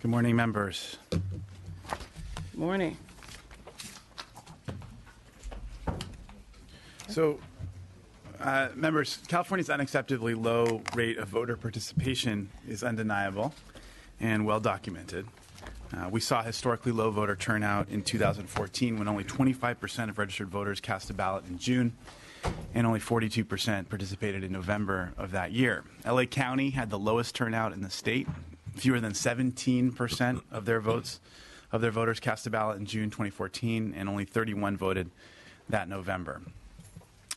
Good morning, members. Morning. So, members, California's unacceptably low rate of voter participation is undeniable and well documented. We saw historically low voter turnout in 2014 when only 25% of registered voters cast a ballot in June and only 42% participated in November of that year. LA County had the lowest turnout in the state. Fewer than 17% of their voters cast a ballot in June 2014 and only 31 voted that November.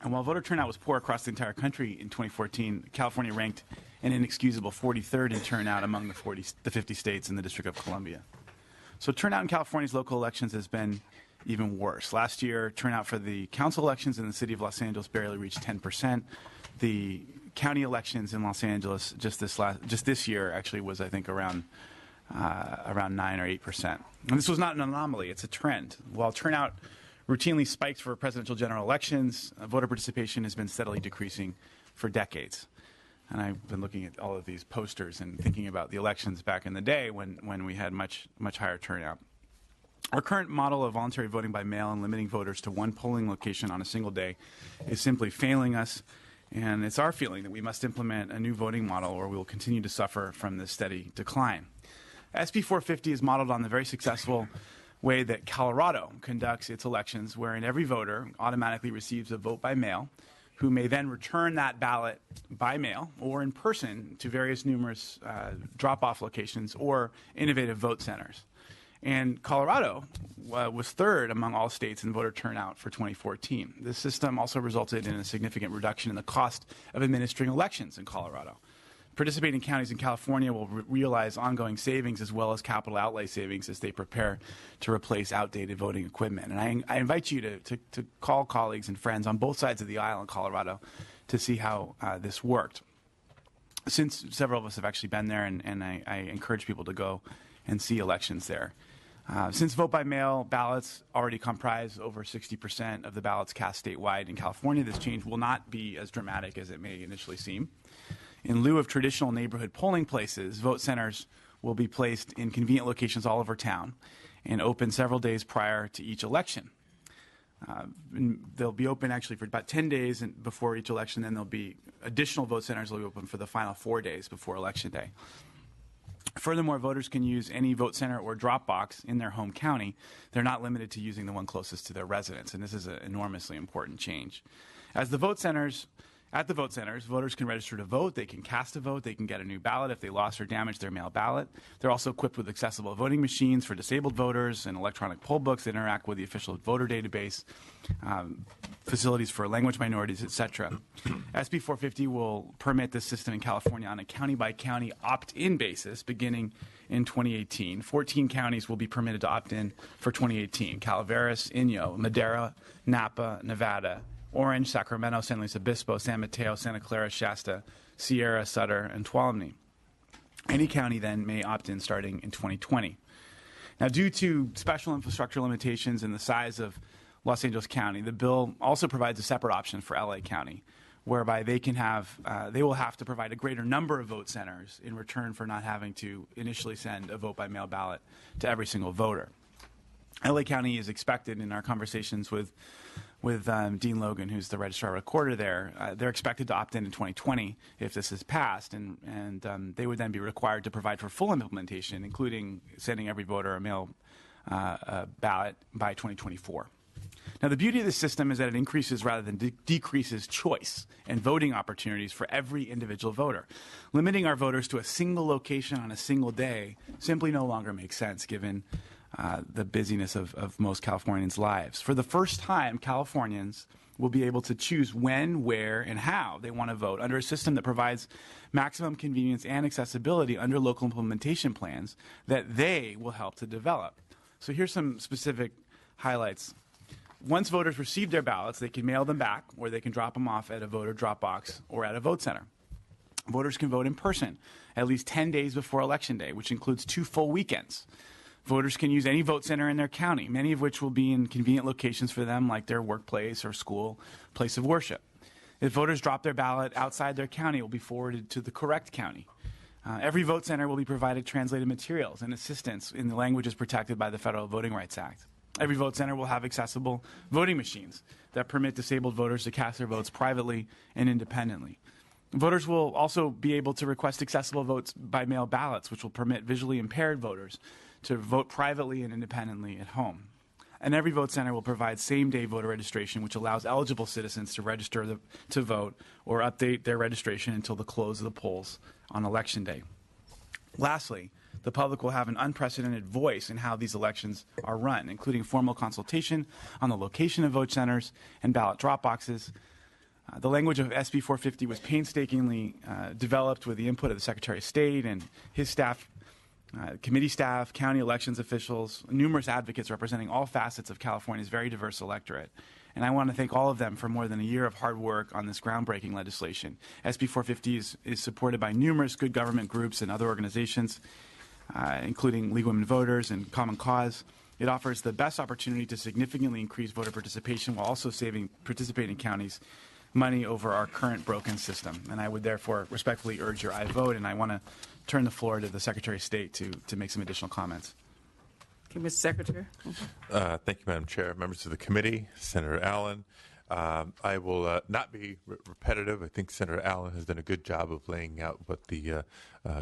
And while voter turnout was poor across the entire country in 2014, California ranked an inexcusable 43rd in turnout among the 50 states in the District of Columbia. So turnout in California's local elections has been even worse. Last year, turnout for the council elections in the city of Los Angeles barely reached 10%. The county elections in Los Angeles just this year actually was, I think, around 9 or 8%. And this was not an anomaly; it's a trend. While turnout routinely spikes for presidential general elections, voter participation has been steadily decreasing for decades. And I've been looking at all of these posters and thinking about the elections back in the day when we had much higher turnout. Our current model of voluntary voting by mail and limiting voters to one polling location on a single day is simply failing us, and it's our feeling that we must implement a new voting model or we will continue to suffer from this steady decline. SB 450 is modeled on the very successful way that Colorado conducts its elections, wherein every voter automatically receives a vote by mail, who may then return that ballot by mail or in person to various numerous drop-off locations or innovative vote centers. And Colorado was third among all states in voter turnout for 2014. This system also resulted in a significant reduction in the cost of administering elections in Colorado. Participating counties in California will realize ongoing savings as well as capital outlay savings as they prepare to replace outdated voting equipment. And I invite you to call colleagues and friends on both sides of the aisle in Colorado to see how this worked. Since several of us have actually been there, and I encourage people to go and see elections there. Since vote by mail ballots already comprise over 60% of the ballots cast statewide in California, this change will not be as dramatic as it may initially seem. In lieu of traditional neighborhood polling places, vote centers will be placed in convenient locations all over town and open several days prior to each election. They'll be open actually for about 10 days before each election, then there'll be additional vote centers that will be open for the final 4 days before Election Day. Furthermore, voters can use any vote center or drop box in their home county. They're not limited to using the one closest to their residence, and this is an enormously important change. At the vote centers, voters can register to vote, they can cast a vote, they can get a new ballot if they lost or damaged their mail ballot. They're also equipped with accessible voting machines for disabled voters and electronic poll books that interact with the official voter database, facilities for language minorities, etc. SB 450 will permit this system in California on a county-by-county opt-in basis beginning in 2018. 14 counties will be permitted to opt in for 2018. Calaveras, Inyo, Madera, Napa, Nevada, Orange, Sacramento, San Luis Obispo, San Mateo, Santa Clara, Shasta, Sierra, Sutter, and Tuolumne. Any county then may opt in starting in 2020. Now, due to special infrastructure limitations and the size of Los Angeles County, the bill also provides a separate option for LA County, whereby they will have to provide a greater number of vote centers in return for not having to initially send a vote by mail ballot to every single voter. LA County is expected, in our conversations with Dean Logan, who's the registrar recorder there, they're expected to opt in 2020 if this is passed, and they would then be required to provide for full implementation, including sending every voter a mail ballot by 2024. Now, the beauty of this system is that it increases rather than decreases choice and voting opportunities for every individual voter. Limiting our voters to a single location on a single day simply no longer makes sense given the busyness of most Californians' lives. For the first time, Californians will be able to choose when, where, and how they want to vote under a system that provides maximum convenience and accessibility under local implementation plans that they will help to develop. So here's some specific highlights. Once voters receive their ballots, they can mail them back or they can drop them off at a voter drop box or at a vote center. Voters can vote in person at least 10 days before Election Day, which includes 2 full weekends. Voters can use any vote center in their county, many of which will be in convenient locations for them like their workplace or school, place of worship. If voters drop their ballot outside their county, it will be forwarded to the correct county. Every vote center will be provided translated materials and assistance in the languages protected by the Federal Voting Rights Act. Every vote center will have accessible voting machines that permit disabled voters to cast their votes privately and independently. Voters will also be able to request accessible votes by mail ballots, which will permit visually impaired voters to vote privately and independently at home. And every vote center will provide same-day voter registration, which allows eligible citizens to register to vote or update their registration until the close of the polls on Election Day. Lastly, the public will have an unprecedented voice in how these elections are run, including formal consultation on the location of vote centers and ballot drop boxes. The language of SB 450 was painstakingly developed with the input of the Secretary of State and his staff, committee staff, county elections officials, numerous advocates representing all facets of California's very diverse electorate. And I want to thank all of them for more than a year of hard work on this groundbreaking legislation. SB 450 is supported by numerous good government groups and other organizations, including League of Women Voters and Common Cause. It offers the best opportunity to significantly increase voter participation while also saving participating counties money over our current broken system. And I would therefore respectfully urge your aye vote, and I want to turn the floor to the Secretary of State to make some additional comments. Okay, Mr. Secretary. Thank you, Madam Chair. Members of the committee, Senator Allen. I will not be repetitive. I think Senator Allen has done a good job of laying out what the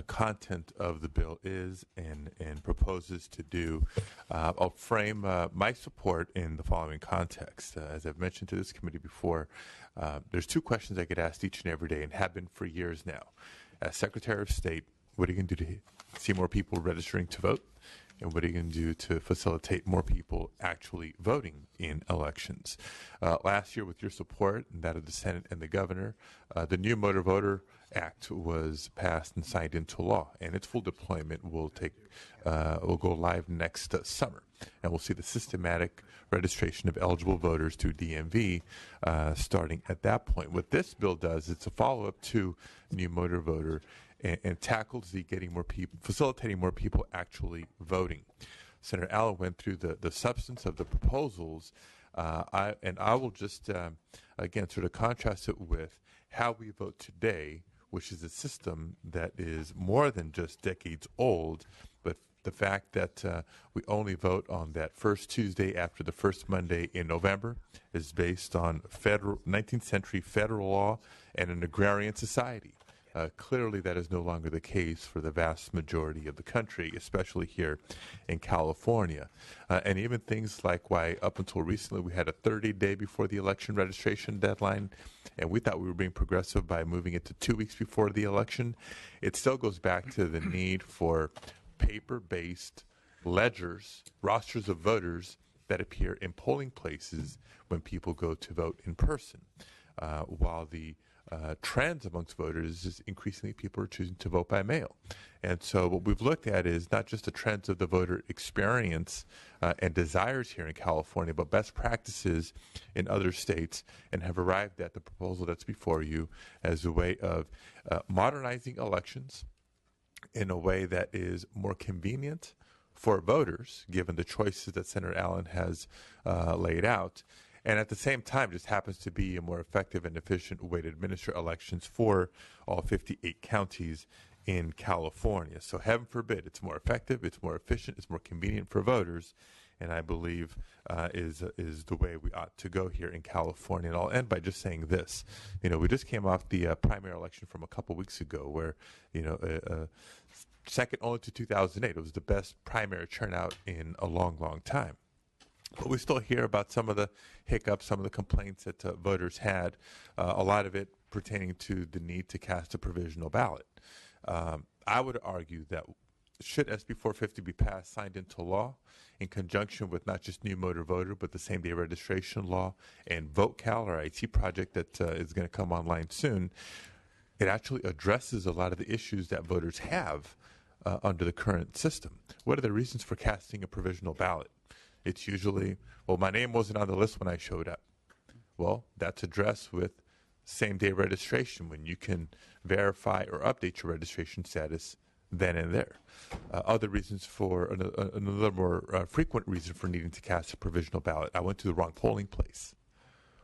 content of the bill is and proposes to do. I'll frame my support in the following context. As I've mentioned to this committee before, there's two questions I get asked each and every day and have been for years now. As Secretary of State, what are you going to do to see more people registering to vote? And what are you going to do to facilitate more people actually voting in elections? Last year, with your support and that of the Senate and the governor, the new Motor Voter Act was passed and signed into law, and its full deployment will go live next summer. And we'll see the systematic registration of eligible voters to DMV starting at that point. What this bill does, it's a follow-up to new Motor Voter and tackles the facilitating more people actually voting. Senator Allen went through the substance of the proposals, I will just, again, sort of contrast it with how we vote today, which is a system that is more than just decades old, but the fact that we only vote on that first Tuesday after the first Monday in November is based on 19th century federal law and an agrarian society. Clearly, that is no longer the case for the vast majority of the country, especially here in California. And even things like why up until recently we had a 30-day before the election registration deadline, and we thought we were being progressive by moving it to 2 weeks before the election. It still goes back to the need for paper-based ledgers, rosters of voters that appear in polling places when people go to vote in person, while the trends amongst voters is increasingly people are choosing to vote by mail. And so what we've looked at is not just the trends of the voter experience and desires here in California, but best practices in other states, and have arrived at the proposal that's before you as a way of modernizing elections in a way that is more convenient for voters, given the choices that Senator Allen has laid out, and at the same time just happens to be a more effective and efficient way to administer elections for all 58 counties in California. So heaven forbid, it's more effective, it's more efficient, it's more convenient for voters, and I believe is the way we ought to go here in California. And I'll end by just saying this. We just came off the primary election from a couple weeks ago where, second only to 2008, it was the best primary turnout in a long, long time. But we still hear about some of the hiccups, some of the complaints that voters had, a lot of it pertaining to the need to cast a provisional ballot. I would argue that should SB 450 be passed, signed into law, in conjunction with not just new motor voter, but the same-day registration law and VoteCal, our IT project that is going to come online soon, it actually addresses a lot of the issues that voters have under the current system. What are the reasons for casting a provisional ballot? It's usually, well, my name wasn't on the list when I showed up. Well, that's addressed with same-day registration when you can verify or update your registration status then and there. Other reasons for, another more frequent reason for needing to cast a provisional ballot, I went to the wrong polling place.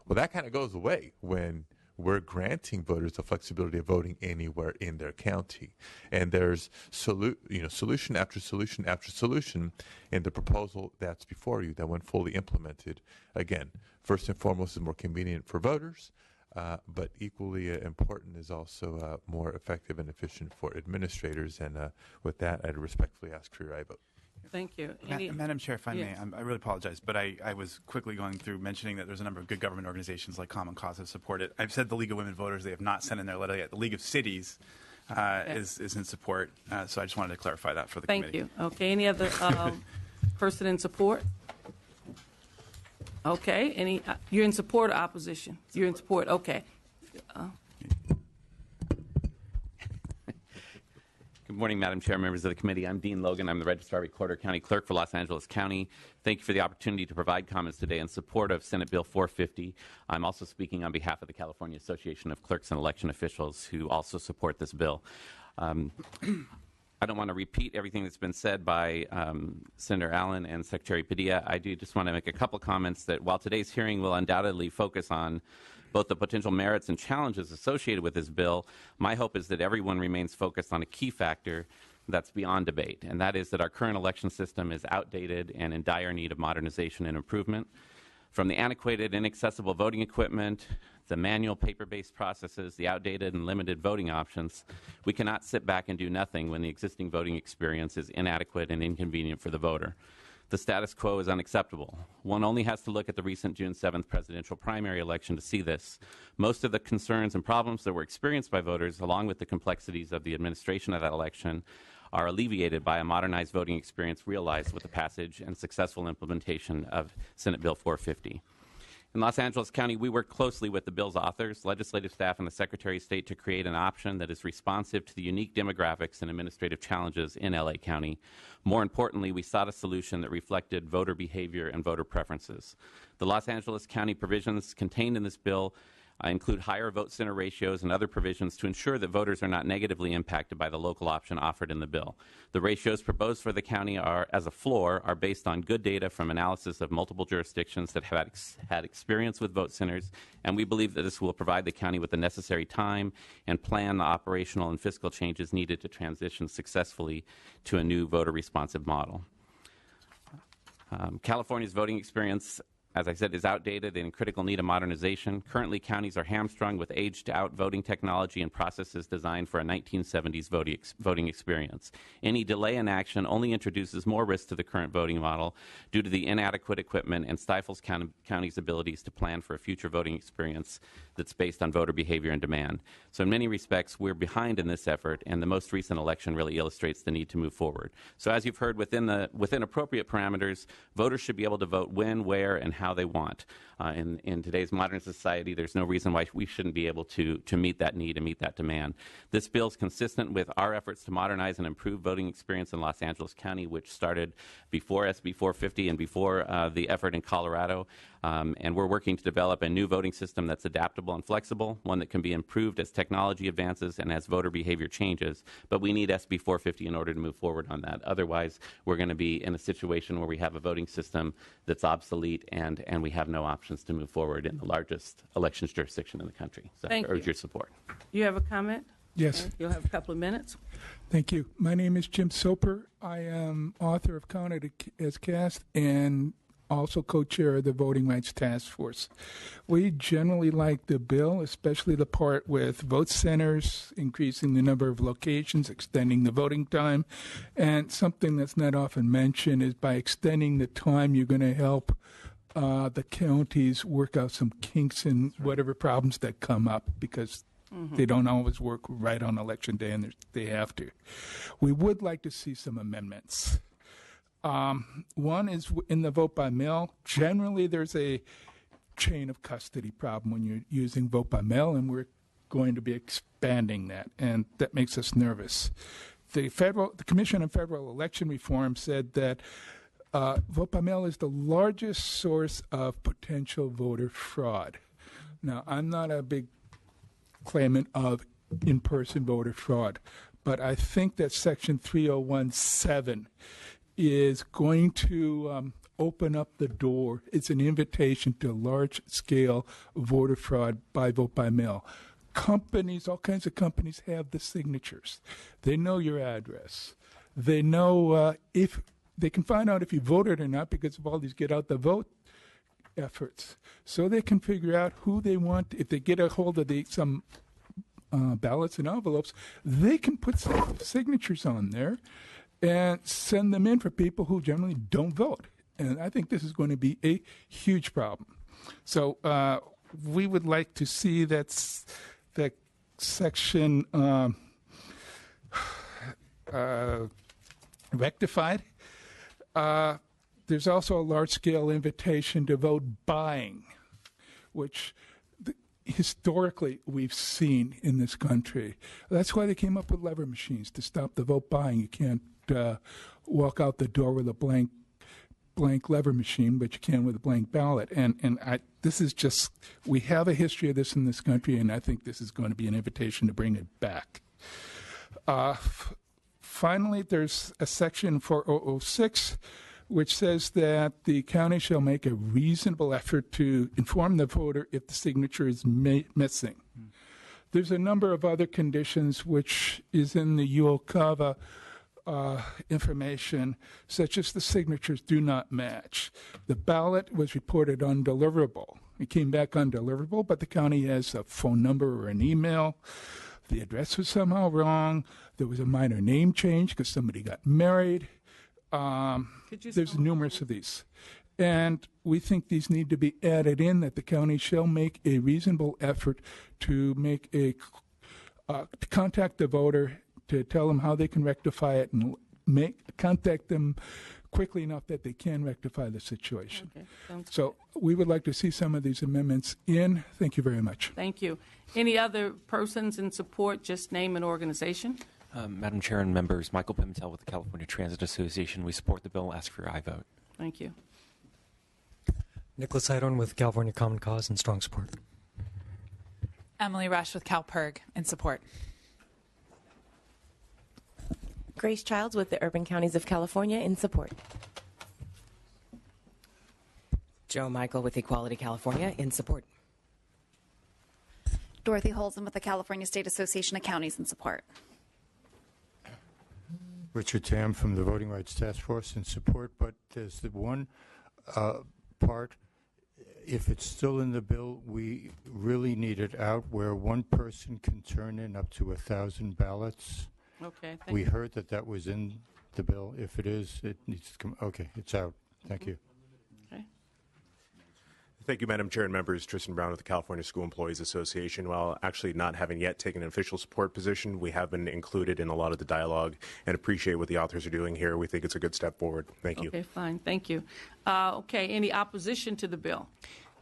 Well, that kind of goes away when we're granting voters the flexibility of voting anywhere in their county. And there's solution after solution after solution in the proposal that's before you that, when fully implemented, again, first and foremost, is more convenient for voters, but equally important is also more effective and efficient for administrators. And with that, I'd respectfully ask for your aye vote. Thank you. Madam Chair, if I may, Yes. I really apologize, but I was quickly going through mentioning that there's a number of good government organizations like Common Cause that support it. I've said the League of Women Voters, they have not sent in their letter yet. The League of Cities is in support, so I just wanted to clarify that for the committee. Thank you. Okay, any other person in support? Okay, you're in support or opposition? You're in support, okay. Good morning, Madam Chair, members of the committee. I'm Dean Logan. I'm the Registrar Recorder County Clerk for Los Angeles County. Thank you for the opportunity to provide comments today in support of Senate Bill 450. I'm also speaking on behalf of the California Association of Clerks and Election Officials, who also support this bill. I don't want to repeat everything that's been said by Senator Allen and Secretary Padilla. I do just want to make a couple comments that while today's hearing will undoubtedly focus on both the potential merits and challenges associated with this bill, my hope is that everyone remains focused on a key factor that's beyond debate, and that is that our current election system is outdated and in dire need of modernization and improvement. From the antiquated, inaccessible voting equipment, the manual paper-based processes, the outdated and limited voting options, we cannot sit back and do nothing when the existing voting experience is inadequate and inconvenient for the voter. The status quo is unacceptable. One only has to look at the recent June 7th presidential primary election to see this. Most of the concerns and problems that were experienced by voters, along with the complexities of the administration of that election, are alleviated by a modernized voting experience realized with the passage and successful implementation of Senate Bill 450. In Los Angeles County, we work closely with the bill's authors, legislative staff, and the Secretary of State to create an option that is responsive to the unique demographics and administrative challenges in LA County. More importantly, we sought a solution that reflected voter behavior and voter preferences. The Los Angeles County provisions contained in this bill include higher vote center ratios and other provisions to ensure that voters are not negatively impacted by the local option offered in the bill. The ratios proposed for the county as a floor are based on good data from analysis of multiple jurisdictions that have had experience with vote centers, and we believe that this will provide the county with the necessary time and plan the operational and fiscal changes needed to transition successfully to a new voter-responsive model. California's voting experience, as I said, is outdated and in critical need of modernization. Currently, counties are hamstrung with aged-out voting technology and processes designed for a 1970s voting experience. Any delay in action only introduces more risk to the current voting model due to the inadequate equipment and stifles counties' abilities to plan for a future voting experience that's based on voter behavior and demand. So in many respects, we're behind in this effort, and the most recent election really illustrates the need to move forward. So as you've heard, within appropriate parameters, voters should be able to vote when, where, and how they want. In today's modern society, there's no reason why we shouldn't be able to meet that need and meet that demand. This bill is consistent with our efforts to modernize and improve voting experience in Los Angeles County, which started before SB 450 and before the effort in Colorado. And we're working to develop a new voting system that's adaptable and flexible, one that can be improved as technology advances and as voter behavior changes. But we need SB 450 in order to move forward on that. Otherwise, we're going to be in a situation where we have a voting system that's obsolete and we have no options to move forward in the largest elections jurisdiction in the country. So I urge your support. You have a comment? Yes. Okay. You'll have a couple of minutes. Thank you. My name is Jim Soper. I am author of Counted as Cast and also co-chair of the Voting Rights Task Force. We generally like the bill, especially the part with vote centers, increasing the number of locations, extending the voting time, and something that's not often mentioned is by extending the time, you're going to help the counties work out some kinks in whatever problems that come up, because they don't always work right on election day, and they have to. We would like to see some amendments. One is in the vote by mail. Generally, there's a chain of custody problem when you're using vote by mail, and we're going to be expanding that, and that makes us nervous. The Commission on Federal Election Reform said that vote by mail is the largest source of potential voter fraud. Now, I'm not a big claimant of in-person voter fraud, but I think that Section 3017 is going to open up the door. It's an invitation to large-scale voter fraud by vote by mail. Companies, all kinds of companies have the signatures. They know your address. They know if they can find out if you voted or not because of all these get out the vote efforts. So they can figure out who they want. If they get a hold of some ballots and envelopes, they can put some signatures on there and send them in for people who generally don't vote. And I think this is going to be a huge problem. So we would like to see that section rectified. There's also a large-scale invitation to vote buying, which historically we've seen in this country. That's why they came up with lever machines, to stop the vote buying. You can't walk out the door with a blank lever machine, but you can with a blank ballot. And this is just, we have a history of this in this country, and I think this is going to be an invitation to bring it back. Finally, there's a section 4006 which says that the county shall make a reasonable effort to inform the voter if the signature is missing. There's a number of other conditions which is in the UOCAVA information, such as the signatures do not match. The ballot was reported undeliverable. It came back undeliverable, but the county has a phone number or an email. The address was somehow wrong. There was a minor name change because somebody got married. There's numerous of these. And we think these need to be added in, that the county shall make a reasonable effort to make to contact the voter, to tell them how they can rectify it, and contact them quickly enough that they can rectify the situation. Okay, so we would like to see some of these amendments in. Thank you very much. Thank you. Any other persons in support? Just name an organization. Madam Chair and members, Michael Pimentel with the California Transit Association. We support the bill. Ask for your aye vote. Thank you. Nicholas Idorn with California Common Cause in strong support. Emily Rush with CalPERG in support. Grace Childs with the Urban Counties of California in support. Joe Michael with Equality California in support. Dorothy Holzen with the California State Association of Counties in support. Richard Tam from the Voting Rights Task Force in support, but there's the one part, if it's still in the bill, we really need it out where one person can turn in up to 1,000 ballots. Okay. We heard that was in the bill. If it is, it needs to come. Okay, it's out. Thank you. Okay. Thank you, Madam Chair and members. Tristan Brown with the California School Employees Association. While actually not having yet taken an official support position, we have been included in a lot of the dialogue and appreciate what the authors are doing here. We think it's a good step forward. Thank you. Okay, fine. Thank you. Okay, any opposition to the bill?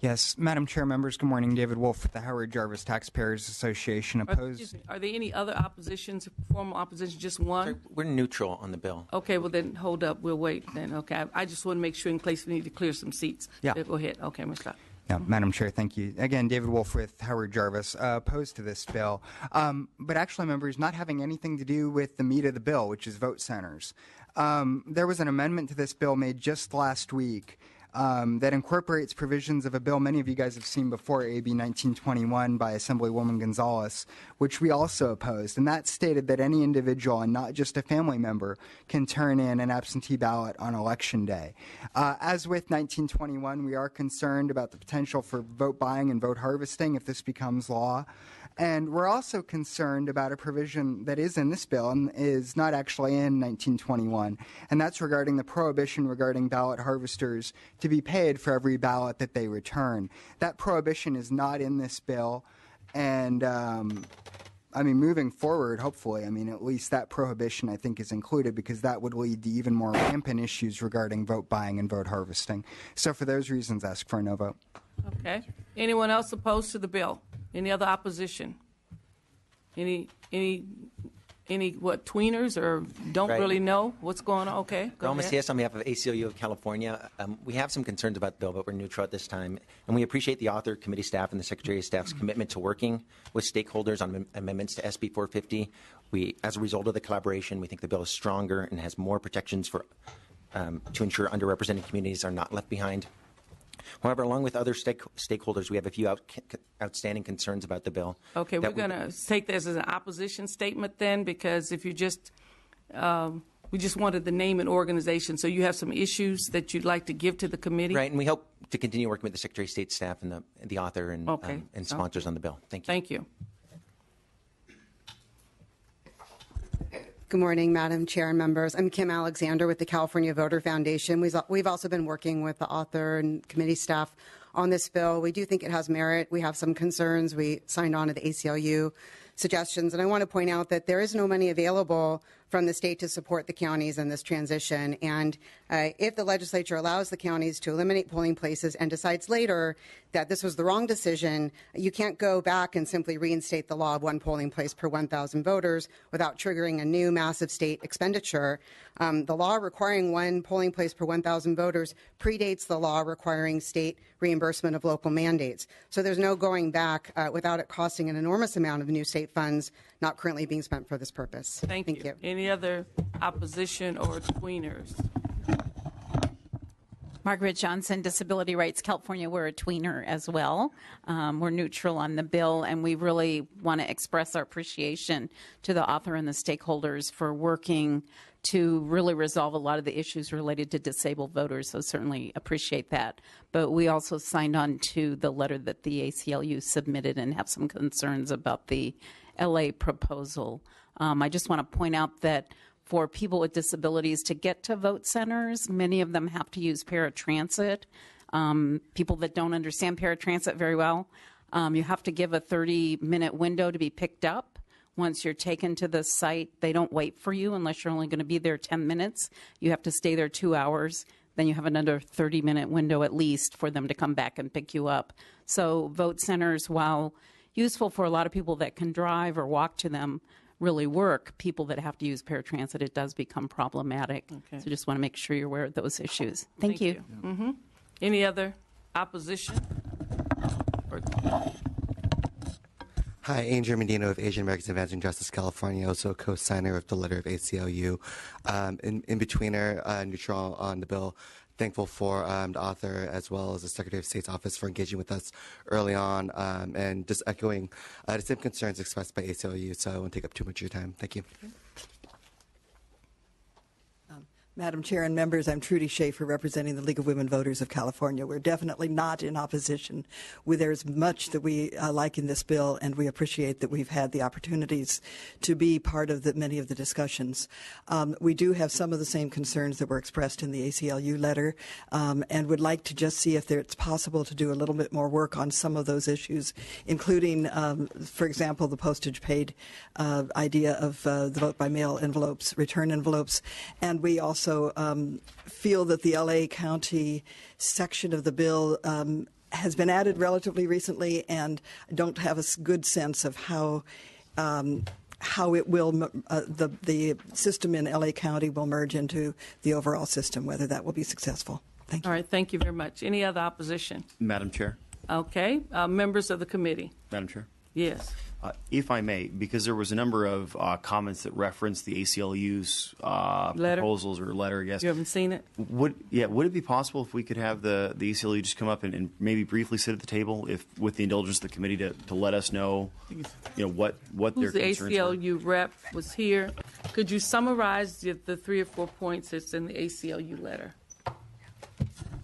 Yes, Madam Chair, members, good morning. David Wolf with the Howard Jarvis Taxpayers Association. Opposed. Are there any other oppositions, formal opposition, just one? Sorry, we're neutral on the bill. Okay, well then hold up. We'll wait then. Okay, I just want to make sure in case we need to clear some seats. Yeah. Go ahead. Okay, Mr. Yeah, Madam Chair, thank you. Again, David Wolf with Howard Jarvis, opposed to this bill. But actually, members, not having anything to do with the meat of the bill, which is vote centers. There was an amendment to this bill made just last week that incorporates provisions of a bill many of you guys have seen before, AB 1921 by Assemblywoman Gonzalez, which we also opposed. And that stated that any individual, and not just a family member, can turn in an absentee ballot on Election Day. As with 1921, we are concerned about the potential for vote buying and vote harvesting if this becomes law. And we're also concerned about a provision that is in this bill and is not actually in 1921, and that's regarding the prohibition regarding ballot harvesters to be paid for every ballot that they return. That prohibition is not in this bill, and I mean, moving forward, hopefully, I mean, at least that prohibition, I think, is included because that would lead to even more rampant issues regarding vote buying and vote harvesting. So for those reasons, ask for a no vote. Okay. Anyone else opposed to the bill? Any other opposition? Any what, tweeners or don't really know what's going on? Okay, go Roma ahead. CS on behalf of ACLU of California. We have some concerns about the bill, but we're neutral at this time. And we appreciate the author, committee staff, and the Secretary of Staff's commitment to working with stakeholders on amendments to SB 450. As a result of the collaboration, we think the bill is stronger and has more protections for to ensure underrepresented communities are not left behind. However, along with other stakeholders, we have a few outstanding concerns about the bill. Okay, we're going to take this as an opposition statement then, because if you just, we just wanted the name and organization, so you have some issues that you'd like to give to the committee? Right, and we hope to continue working with the Secretary of State staff and the author and, and sponsors on the bill. Thank you. Thank you. Good morning, Madam Chair and members. I'm Kim Alexander with the California Voter Foundation. We've also been working with the author and committee staff on this bill. We do think it has merit. We have some concerns. We signed on to the ACLU suggestions. And I want to point out that there is no money available from the state to support the counties in this transition. And if the legislature allows the counties to eliminate polling places and decides later that this was the wrong decision, you can't go back and simply reinstate the law of one polling place per 1,000 voters without triggering a new massive state expenditure. The law requiring one polling place per 1,000 voters predates the law requiring state reimbursement of local mandates. So there's no going back without it costing an enormous amount of new state funds not currently being spent for this purpose. Thank you. Any other opposition or tweeners? Margaret Johnson, Disability Rights California. We're a tweener as well. We're neutral on the bill, and we really want to express our appreciation to the author and the stakeholders for working to really resolve a lot of the issues related to disabled voters, so certainly appreciate that. But we also signed on to the letter that the ACLU submitted and have some concerns about the LA proposal. I just want to point out that for people with disabilities to get to vote centers, many of them have to use paratransit. People that don't understand paratransit very well, you have to give a 30-minute window to be picked up. Once you're taken to the site, they don't wait for you unless you're only going to be there 10 minutes. You have to stay there 2 hours. Then you have another 30-minute window at least for them to come back and pick you up. So vote centers, while useful for a lot of people that can drive or walk to them, really work. People that have to use paratransit, it does become problematic. Okay. So just want to make sure you're aware of those issues. Thank you. Mm-hmm. Any other opposition? Hi, Angel Medina of Asian Americans Advancing Justice California, also co-signer of the letter of ACLU. In betweener, neutral on the bill. Thankful for the author as well as the Secretary of State's office for engaging with us early on and just echoing the same concerns expressed by ACLU, so I won't take up too much of your time. Thank you. Madam Chair and members, I'm Trudy Schaefer representing the League of Women Voters of California. We're definitely not in opposition. There's much that we like in this bill, and we appreciate that we've had the opportunities to be part of many of the discussions. We do have some of the same concerns that were expressed in the ACLU letter, and would like to just see if it's possible to do a little bit more work on some of those issues, including, for example, the postage paid idea of the vote by mail envelopes, return envelopes, and we also feel that the LA County section of the bill has been added relatively recently, and don't have a good sense of how it will the system in LA County will merge into the overall system, whether that will be successful. Thank you. All right, thank you very much. Any other opposition? Madam Chair. Okay, members of the committee. Madam Chair. Yes. If I may, because there was a number of comments that referenced the ACLU's proposals or letter, yes. You haven't seen it? Would it be possible if we could have the ACLU just come up and maybe briefly sit at the table, if with the indulgence of the committee, to let us know, what their concerns were? The ACLU rep was here. Could you summarize the 3 or 4 points that's in the ACLU letter?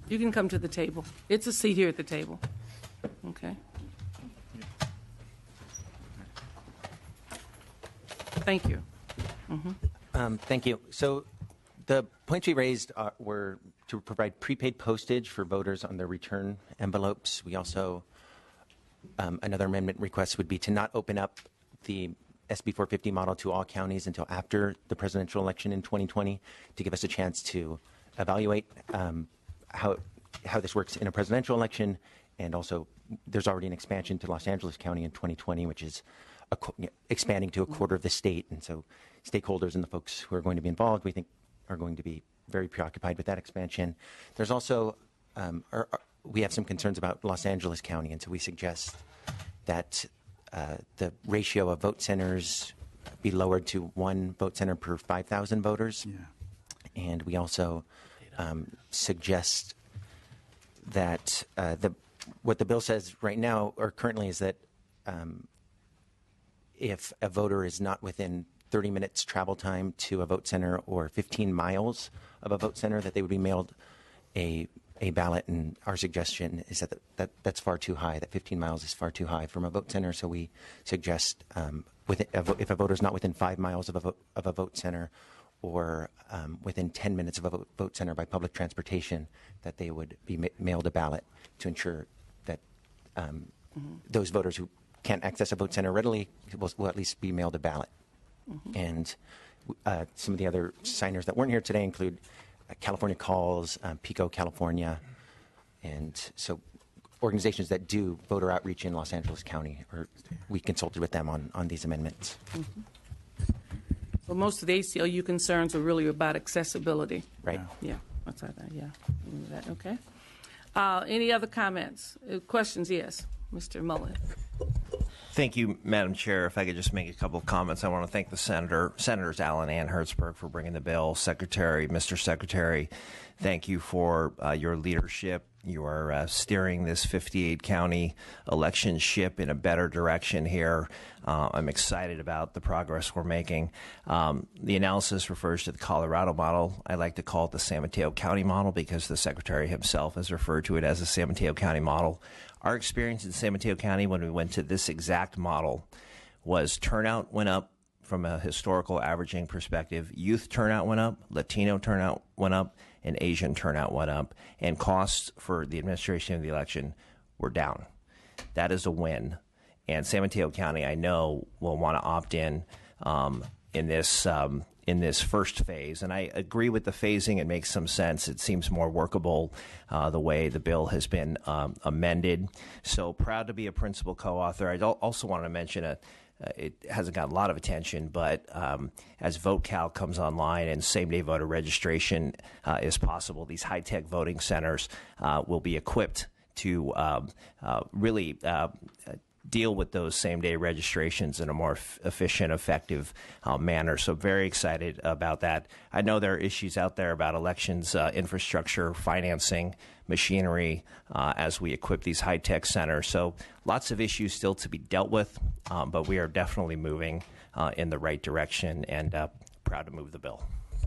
You can come to the table. It's a seat here at the table. Okay. Thank you. Mm-hmm. Thank you. So the points we raised were to provide prepaid postage for voters on their return envelopes. We also, another amendment request would be to not open up the SB 450 model to all counties until after the presidential election in 2020, to give us a chance to evaluate how this works in a presidential election. And also, there's already an expansion to Los Angeles County in 2020, which is expanding to a quarter of the state. And so stakeholders and the folks who are going to be involved, we think, are going to be very preoccupied with that expansion. There's also, we have some concerns about Los Angeles County, and so we suggest that the ratio of vote centers be lowered to 1 vote center per 5,000 voters. Yeah. And we also suggest that what the bill says right now or currently is that if a voter is not within 30 minutes travel time to a vote center or 15 miles of a vote center, that they would be mailed a ballot. And our suggestion is that that's far too high, that 15 miles is far too high from a vote center. So we suggest if a voter is not within 5 miles of a vote center or within 10 minutes of a vote center by public transportation, that they would be mailed a ballot to ensure that those voters who can't access a vote center readily will at least be mailed a ballot. And some of the other signers that weren't here today include California Calls, Pico, California, and so organizations that do voter outreach in Los Angeles County, or we consulted with them on these amendments. So most of the ACLU concerns are really about accessibility. Right. Yeah, that's that. Yeah. Okay. Any other comments? Questions? Yes, Mr. Mullen. Thank you, Madam Chair. If I could just make a couple of comments, I want to thank the Senators Allen and Hertzberg for bringing the bill. Mr. Secretary, thank you for your leadership. You are steering this 58-county election ship in a better direction here. I'm excited about the progress we're making. The analysis refers to the Colorado model. I like to call it the San Mateo County model because the Secretary himself has referred to it as the San Mateo County model. Our experience in San Mateo County when we went to this exact model was turnout went up from a historical averaging perspective. Youth turnout went up, Latino turnout went up, and Asian turnout went up, and costs for the administration of the election were down. That is a win. And San Mateo County, I know, will want to opt in this first phase. And I agree with the phasing. It makes some sense. It seems more workable the way the bill has been amended. So proud to be a principal co-author. I also want to mention it hasn't got a lot of attention, but as VoteCal comes online and same-day voter registration is possible, these high-tech voting centers will be equipped to really deal with those same-day registrations in a more efficient, effective manner. So very excited about that. I know there are issues out there about elections, infrastructure, financing, machinery, as we equip these high-tech centers. So lots of issues still to be dealt with, but we are definitely moving in the right direction and proud to move the bill.